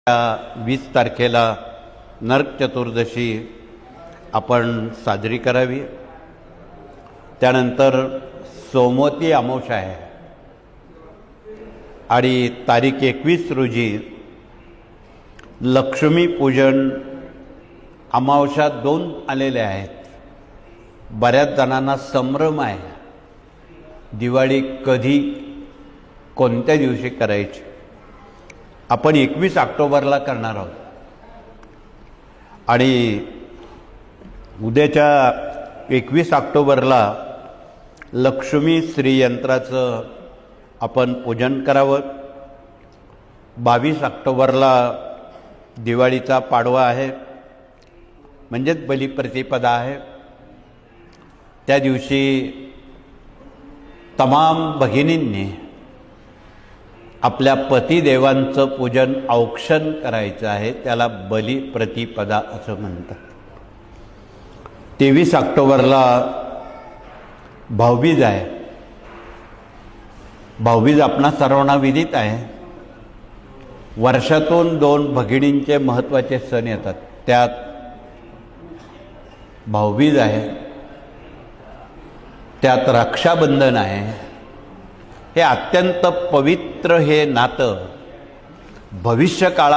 20 तारखेला नरक चतुर्दशी आपण साजरी करावी। त्यानंतर सोमवती अमावस्या आहे आणि तारीख 21 रोजी लक्ष्मी पूजन अमावस्या 2 आलेले आहेत। बऱ्याच जणांना संभ्रम आहे दिवाळी कधी कोणत्या दिवशी करायची। आपण 21 ऑक्टोबरला करणार आहोत आणि उद्याच्या 21 ऑक्टोबरला लक्ष्मी श्रीयंत्राचं आपण पूजन करावं। 22 ऑक्टोबरला दिवाळीचा पाडवा आहे, म्हणजेच बलिप्रतिपदा आहे। त्या दिवशी तमाम भगिनींनी आपल्या पतिदेवांचं पूजन औक्षण करायचं आहे, त्याला बलिप्रतिपदा असं म्हणतात। 23 ऑक्टोबरला भाऊबीज आहे। भाऊबीज आपणा सर्वांना विदित आहे। वर्षातून 2 भगिनींचे महत्त्वाचे सण येतात, त्यात भाऊबीज आहे, त्यात रक्षाबंधन आहे। हे अत्यंत पवित्र हे नातं भविष्यकाळा